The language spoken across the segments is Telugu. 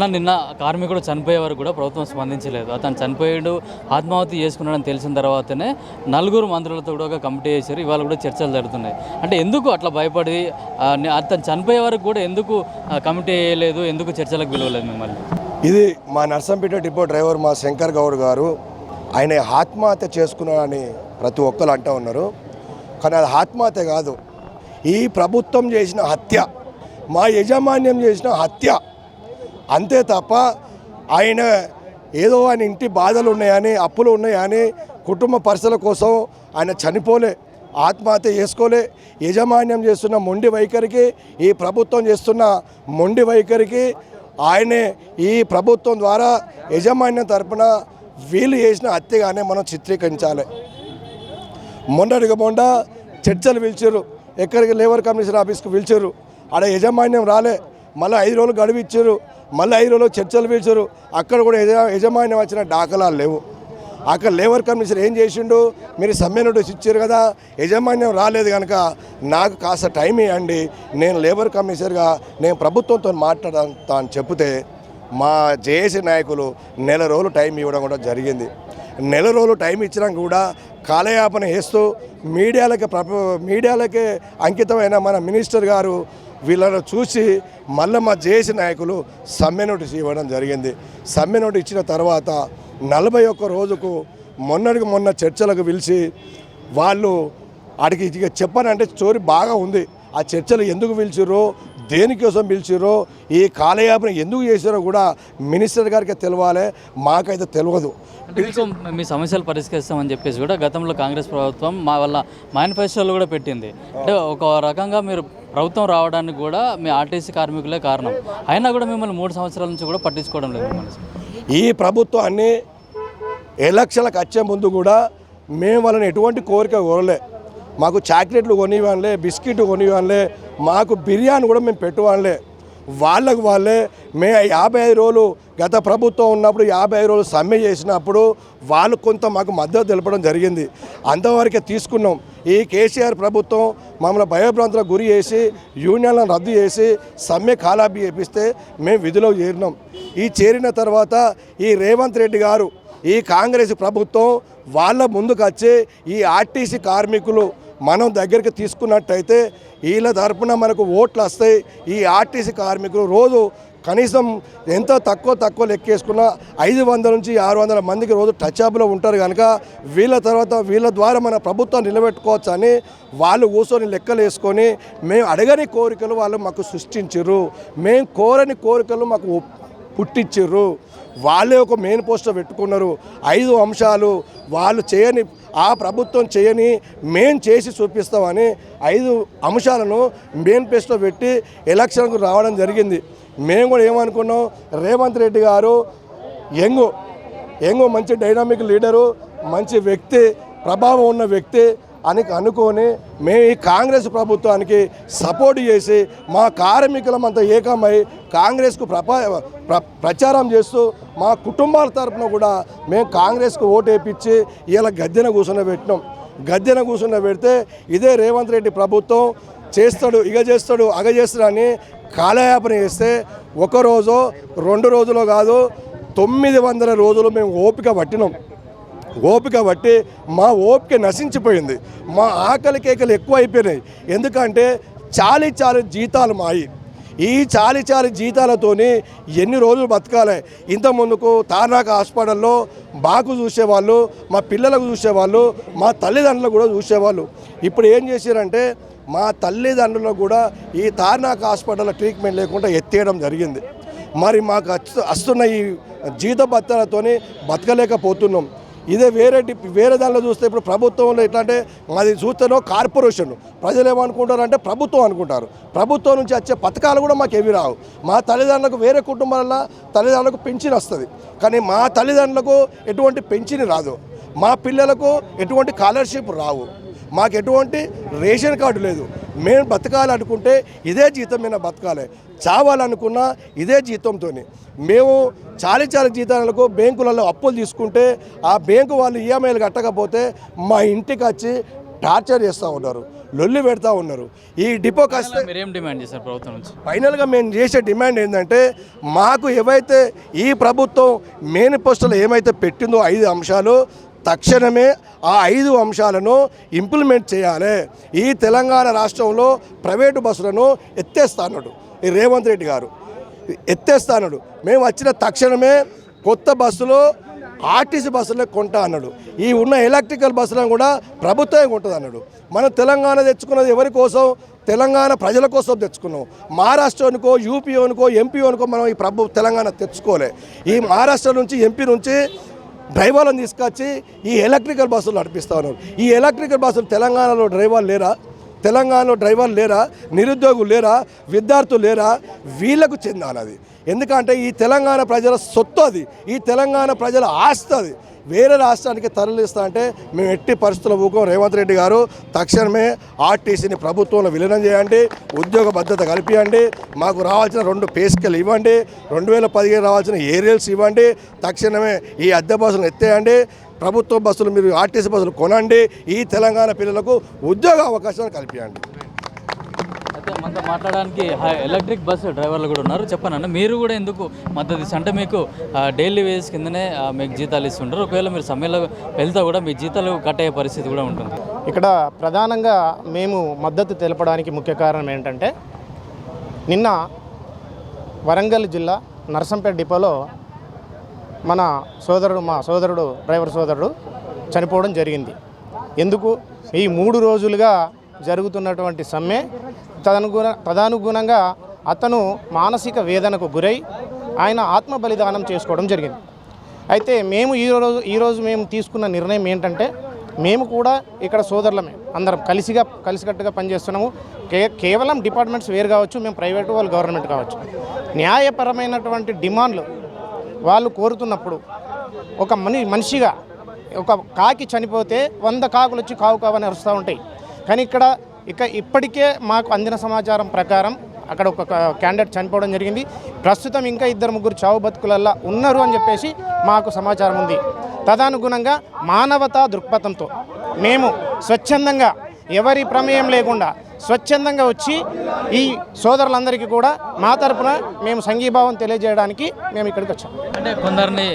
అన్న నిన్న కార్మికుడు చనిపోయే వరకు కూడా ప్రభుత్వం స్పందించలేదు. అతను చనిపోయాడు, ఆత్మాహుతి చేసుకున్నాడని తెలిసిన తర్వాతనే నలుగురు మంత్రులతో కూడా ఒక కమిటీ చేశారు. ఇవాళ కూడా చర్చలు జరుగుతున్నాయి. అంటే ఎందుకు అట్లా భయపడి అతను చనిపోయే వరకు కూడా ఎందుకు కమిటీ వేయలేదు, ఎందుకు చర్చలకు పిలవలేదు మిమ్మల్ని? ఇది మా నర్సంపేట డిపో డ్రైవర్ మా శంకర్ గౌడ్ గారు ఆయన ఆత్మహత్య చేసుకున్నాడని ప్రతి ఒక్కరు అంటూ ఉన్నారు. కానీ అది ఆత్మహత్య కాదు, ఈ ప్రభుత్వం చేసిన హత్య, మా యజమాన్యం చేసిన హత్య అంతే తప్ప ఆయన ఏదో ఆయన ఇంటి బాధలు ఉన్నాయని, అప్పులు ఉన్నాయని, కుటుంబ పరిస్థితుల కోసం ఆయన చనిపోలే, ఆత్మహత్య చేసుకోలే. యజమాన్యం చేస్తున్న మొండి వైఖరికి, ఈ ప్రభుత్వం చేస్తున్న మొండి వైఖరికి ఆయనే ఈ ప్రభుత్వం ద్వారా యజమాన్యం తరపున వీళ్ళు చేసిన హత్యగానే మనం చిత్రీకరించాలి. మొన్నటిగా చర్చలు పిలిచారు, ఎక్కడికి లేబర్ కమిషన్ ఆఫీస్కి పిలిచారు, ఆడ యజమాన్యం రాలే, మళ్ళీ 5 రోజులు గడువు ఇచ్చారు, మళ్ళీ 5 రోజులు చర్చలు పిలిచారు, అక్కడ కూడా యజమాన్యం వచ్చిన దాఖలాలు లేవు. అక్కడ లేబర్ కమిషన్ ఏం చేసిండు, మీరు సమ్మె నోటీస్ ఇచ్చారు కదా, యజమాన్యం రాలేదు కనుక నాకు కాస్త టైం ఇవ్వండి, నేను లేబర్ కమిషనర్గా నేను ప్రభుత్వంతో మాట్లాడతా అని చెప్తే మా జేఏసీ నాయకులు నెల రోజులు టైం ఇవ్వడం కూడా జరిగింది. నెల రోజులు టైం ఇచ్చినా కూడా కాలయాపన చేస్తూ మీడియాలకే అంకితమైన మన మినిస్టర్ గారు వీళ్ళను చూసి మళ్ళీ మా జేఏసీ నాయకులు సమ్మె నోటీస్ ఇవ్వడం జరిగింది. సమ్మె నోటీస్ ఇచ్చిన తర్వాత 41 రోజుకు మొన్న చర్చలకు పిలిచి వాళ్ళు అడిగి ఇక చెప్పానంటే స్టోరీ బాగా ఉంది. ఆ చర్చలు ఎందుకు పిలిచిర్రో, దేనికోసం పిలిచిర్రో, ఈ కాలయాపన ఎందుకు చేశారో కూడా మినిస్టర్ గారికి తెలవాలి, మాకైతే తెలియదు. మీ సమస్యలు పరిష్కరిస్తామని చెప్పేసి కూడా గతంలో కాంగ్రెస్ ప్రభుత్వం వాళ్ళ మేనిఫెస్టోలో కూడా పెట్టింది. అంటే ఒక రకంగా మీరు ప్రభుత్వం రావడానికి కూడా మీ ఆర్టీసీ కార్మికులే కారణం, అయినా కూడా మిమ్మల్ని 3 సంవత్సరాల నుంచి కూడా పట్టించుకోవడం లేదు. ఈ ప్రభుత్వాన్ని ఎలక్షన్లకు వచ్చే ముందు కూడా మేము వాళ్ళని ఎటువంటి కోరిక కోరలే. మాకు చాక్లెట్లు కొనివ్వనులే, బిస్కెట్ కొనివ్వనులే, మాకు బిర్యానీ కూడా మేము పెట్టువానులే. వాళ్ళే మేము 55 రోజులు గత ప్రభుత్వం ఉన్నప్పుడు 55 రోజులు సమ్మె చేసినప్పుడు వాళ్ళు కొంత మాకు మద్దతు తెలపడం జరిగింది, అంతవరకే తీసుకున్నాం. ఈ కేసీఆర్ ప్రభుత్వం మమ్మల్ని భయభ్రాంతులకు గురి చేసి యూనియన్లను రద్దు చేసి సమ్మె కాలాపి చేపిస్తే మేము విధిలో చేరినాం. ఈ చేరిన తర్వాత ఈ రేవంత్ రెడ్డి గారు, ఈ కాంగ్రెస్ ప్రభుత్వం వాళ్ళ ముందుకు వచ్చి ఈ ఆర్టీసీ కార్మికులు మనం దగ్గరికి తీసుకున్నట్టయితే వీళ్ళ తరపున మనకు ఓట్లు వస్తాయి. ఈ ఆర్టీసీ కార్మికులు రోజు కనీసం ఎంతో తక్కువ లెక్కేసుకున్న 500 నుంచి 600 మందికి రోజు టచ్అప్లో ఉంటారు కనుక వీళ్ళ ద్వారా మన ప్రభుత్వం నిలబెట్టుకోవచ్చు అని వాళ్ళు కూర్చొని లెక్కలు వేసుకొని మేము అడగని కోరికలు వాళ్ళు మాకు సృష్టించారు, మేము కోరని కోరికలు మాకు పుట్టించారు. వాళ్ళే ఒక మెయిన్ పోస్టర్ పెట్టుకున్నారు. 5 అంశాలు వాళ్ళు చేయని, ఆ ప్రభుత్వం చేయని మేము చేసి చూపిస్తామని 5 అంశాలను మెయిన్ పోస్టర్ పెట్టి ఎలక్షన్కు రావడం జరిగింది. మేము కూడా ఏమనుకున్నాం, రేవంత్ రెడ్డి గారు యంగ్ మంచి డైనామిక్ లీడరు, మంచి వ్యక్తి, ప్రభావం ఉన్న వ్యక్తి అని అనుకొని మేము ఈ కాంగ్రెస్ ప్రభుత్వానికి సపోర్ట్ చేసి మా కార్మికులమంతా ఏకమై కాంగ్రెస్కు ప్రచారం చేస్తూ మా కుటుంబాల తరఫున కూడా మేము కాంగ్రెస్కు ఓటు వేయించి ఇలా గద్దెన కూర్చుండబెట్టినాం. గద్దెన కూర్చుండబెడితే ఇదే రేవంత్ రెడ్డి ప్రభుత్వం చేస్తాడు, అగ చేస్తాడు అని కాలయాపన చేస్తే 1 రోజు 2 రోజులో కాదు 900 రోజులు మేము ఓపిక బట్టి మా ఓపిక నశించిపోయింది. మా ఆకలి కేకలు ఎక్కువ అయిపోయినాయి. ఎందుకంటే చాలి జీతాలు మాయి. ఈ చాలి జీతాలతోని ఎన్ని రోజులు బతకాలి? ఇంతకుముందుకు తార్నాక హాస్పిటల్లో మాకు చూసేవాళ్ళు, మా పిల్లలకు చూసేవాళ్ళు, మా తల్లిదండ్రులకు కూడా చూసేవాళ్ళు. ఇప్పుడు ఏం చేశారంటే మా తల్లిదండ్రులకు కూడా ఈ తార్నాక హాస్పిటల్లో ట్రీట్మెంట్ లేకుండా ఎత్తేయడం జరిగింది. మరి మాకు వస్తున్న ఈ జీత భత్యాలతోని బతకలేకపోతున్నాం. ఇదే వేరే దానిలో చూస్తే ఇప్పుడు ప్రభుత్వంలో ఎట్లా అంటే అది చూస్తేనో కార్పొరేషన్, ప్రజలు ఏమనుకుంటారంటే ప్రభుత్వం అనుకుంటారు. ప్రభుత్వం నుంచి వచ్చే పథకాలు కూడా మాకు ఏవి రావు. మా తల్లిదండ్రులకు వేరే కుటుంబాల తల్లిదండ్రులకు పెన్షన్ వస్తుంది, కానీ మా తల్లిదండ్రులకు ఎటువంటి పెన్షన్ రాదు. మా పిల్లలకు ఎటువంటి స్కాలర్షిప్ రావు, మాకు ఎటువంటి రేషన్ కార్డు లేదు. మేము బతకాలనుకుంటే ఇదే జీతం మీద బతకాలి, చావాలనుకున్నా ఇదే జీతంతో. మేము చాలి జీతాలకు బ్యాంకులలో అప్పులు తీసుకుంటే ఆ బ్యాంకు వాళ్ళు ఈఎంఐలు కట్టకపోతే మా ఇంటికి వచ్చి టార్చర్ చేస్తూ ఉన్నారు. లొల్లి పెడతా ఉన్నారు. ఈ డిపో కాస్త మీరేం డిమాండ్ చేశారు ప్రభుత్వం నుంచి? ఫైనల్గా మేము చేసే డిమాండ్ ఏంటంటే మాకు ఏవైతే ఈ ప్రభుత్వం మేనిఫెస్టోలో ఏమైతే పెట్టిందో 5 అంశాలు తక్షణమే ఆ 5 అంశాలను ఇంప్లిమెంట్ చేయాలి. ఈ తెలంగాణ రాష్ట్రంలో ప్రైవేటు బస్సులను ఎత్తేస్తాడు ఈ రేవంత్ రెడ్డి గారు, ఎత్తేస్తాడు. మేము వచ్చిన తక్షణమే కొత్త బస్సులు ఆర్టీసీ బస్సులే కొంటా అన్నాడు. ఈ ఉన్న ఎలక్ట్రికల్ బస్సులను కూడా ప్రభుత్వమే కొంటుంది అన్నాడు. మనం తెలంగాణ తెచ్చుకున్నది ఎవరి కోసం? తెలంగాణ ప్రజల కోసం తెచ్చుకున్నాం. మహారాష్ట్రనికో యూపీఓనికో ఎంపీఓనికో మనం ఈ తెలంగాణ తెచ్చుకోలే. ఈ మహారాష్ట్ర నుంచి ఎంపీ నుంచి డ్రైవర్లను తీసుకొచ్చి ఈ ఎలక్ట్రికల్ బస్సులు నడిపిస్తూ ఉన్నారు. ఈ ఎలక్ట్రికల్ బస్సులు తెలంగాణలో డ్రైవర్లు లేరా? తెలంగాణలో డ్రైవర్లు లేరా? నిరుద్యోగులు లేరా? విద్యార్థులు లేరా? వీళ్లకు చెందాలి అది. ఎందుకంటే ఈ తెలంగాణ ప్రజల సొత్తు అది, ఈ తెలంగాణ ప్రజల ఆస్తి అది. వేరే రాష్ట్రానికి తరలిస్తా అంటే మేము ఎట్టి పరిస్థితుల్లో ఊకం. రేవంత్ రెడ్డి గారు తక్షణమే ఆర్టీసీని ప్రభుత్వంలో విలీనం చేయండి, ఉద్యోగ భద్రత కల్పించండి, మాకు రావాల్సిన 2 పే స్కేల్ ఇవ్వండి, 2015 రావాల్సిన ఏరియల్స్ ఇవ్వండి, తక్షణమే ఈ అద్దె బస్సులను ఎత్తేయండి, ప్రభుత్వ బస్సులు మీరు ఆర్టీసీ బస్సులు కొనండి, ఈ తెలంగాణ పిల్లలకు ఉద్యోగ అవకాశాలు కల్పించండి. అయితే మనతో మాట్లాడడానికి ఎలక్ట్రిక్ బస్సు డ్రైవర్లు కూడా ఉన్నారు. చెప్పండి, మీరు కూడా ఎందుకు మద్దతు ఇస్తారు? అంటే మీకు డైలీ వేజెస్ కిందనే మీకు జీతాలు ఇస్తుంటారు. ఒకవేళ మీరు సమ్మెలో వెళ్తా కూడా మీ జీతాలు కట్ అయ్యే పరిస్థితి కూడా ఉంటుంది. ఇక్కడ ప్రధానంగా మేము మద్దతు తెలపడానికి ముఖ్య కారణం ఏంటంటే, నిన్న వరంగల్ జిల్లా నర్సంపేట డిపోలో మా సోదరుడు డ్రైవర్ సోదరుడు చనిపోవడం జరిగింది. ఎందుకు? ఈ 3 రోజులుగా జరుగుతున్నటువంటి సమ్మె తదనుగుణంగా అతను మానసిక వేదనకు గురై ఆయన ఆత్మ బలిదానం చేసుకోవడం జరిగింది. అయితే మేము ఈరోజు మేము తీసుకున్న నిర్ణయం ఏంటంటే, మేము కూడా ఇక్కడ సోదరులమే, అందరం కలిసికట్టుగా పనిచేస్తున్నాము. కేవలం డిపార్ట్మెంట్స్ వేరు కావచ్చు, మేము ప్రైవేటు వాళ్ళు గవర్నమెంట్ కావచ్చు. న్యాయపరమైనటువంటి డిమాండ్లు వాళ్ళు కోరుతున్నప్పుడు ఒక మనిషిగా ఒక కాకి చనిపోతే 100 కాకులు వచ్చి కావని అరుస్తూ ఉంటాయి. కానీ ఇప్పటికే మాకు అందిన సమాచారం ప్రకారం అక్కడ ఒక క్యాండిడేట్ చనిపోవడం జరిగింది. ప్రస్తుతం ఇంకా 2-3 చావు బతుకులల్లా ఉన్నారు అని చెప్పేసి మాకు సమాచారం ఉంది. తదనుగుణంగా మానవతా దృక్పథంతో మేము స్వచ్ఛందంగా, ఎవరి ప్రమేయం లేకుండా స్వచ్ఛందంగా వచ్చి ఈ సోదరులందరికీ కూడా మా తరపున మేము సంఘీభావం తెలియజేయడానికి మేము ఇక్కడికి వచ్చాం. అంటే కొందరిని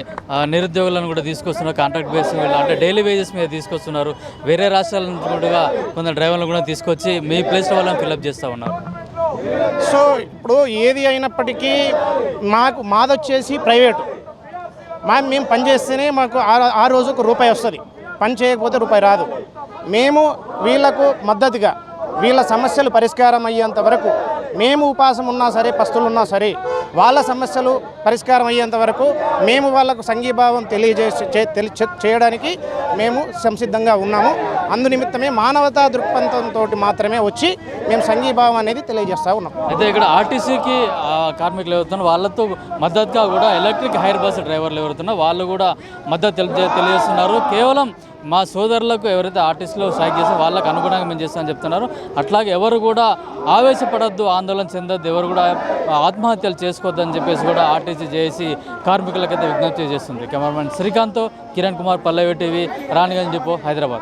నిరుద్యోగులను కూడా తీసుకొస్తున్నారు, కాంట్రాక్ట్ బేస్ అంటే డైలీ వేజెస్ మీద తీసుకొస్తున్నారు. వేరే రాష్ట్రాల నుంచి కూడా కొందరు డ్రైవర్లను కూడా తీసుకొచ్చి మీ ప్లేస్లో వాళ్ళని ఫిల్అప్ చేస్తూ ఉన్నారు. సో ఇప్పుడు ఏది అయినప్పటికీ మాదొచ్చేసి ప్రైవేటు. మేము పనిచేస్తేనే మాకు ఆ రోజుకు రూపాయి వస్తుంది, పని చేయకపోతే రూపాయి రాదు. మేము వీళ్లకు మద్దతుగా వీళ్ళ సమస్యలు పరిష్కారం అయ్యేంత వరకు మేము ఉపాసం ఉన్నా సరే, పస్తులు ఉన్నా సరే, వాళ్ళ సమస్యలు పరిష్కారం అయ్యేంత వరకు మేము వాళ్ళకు సంఘీభావం చేయడానికి మేము సంసిద్ధంగా ఉన్నాము. అందునిమిత్తమే మానవతా దృక్పథంతో మాత్రమే వచ్చి మేము సంఘీభావం అనేది తెలియజేస్తూ ఉన్నాం. అయితే ఇక్కడ ఆర్టీసీకి కార్మికులు ఎవరుతున్నారు, వాళ్ళతో మద్దతుగా కూడా ఎలక్ట్రిక్ హైర్ బస్ డ్రైవర్లు ఎవరుతున్నారు, వాళ్ళు కూడా మద్దతు తెలియజేస్తున్నారు. కేవలం మా సోదరులకు ఎవరైతే ఆర్టీసీలో స్ట్రైక్ చేస్తే వాళ్ళకు అనుగుణంగా మేము చేస్తామని చెప్తున్నారు. అట్లాగే ఎవరు కూడా ఆవేశపడద్దు, ఆందోళన చెందొద్దు, ఎవరు కూడా ఆత్మహత్యలు చేసుకోవద్దని చెప్పేసి కూడా ఆర్టీసీ చేసి కార్మికులకైతే విజ్ఞప్తి చేస్తుంది. కెమెరామెన్ శ్రీకాంత్తో కిరణ్ కుమార్, పల్లవి టీవీ, రాణిగంజ్ డిపో, హైదరాబాద్.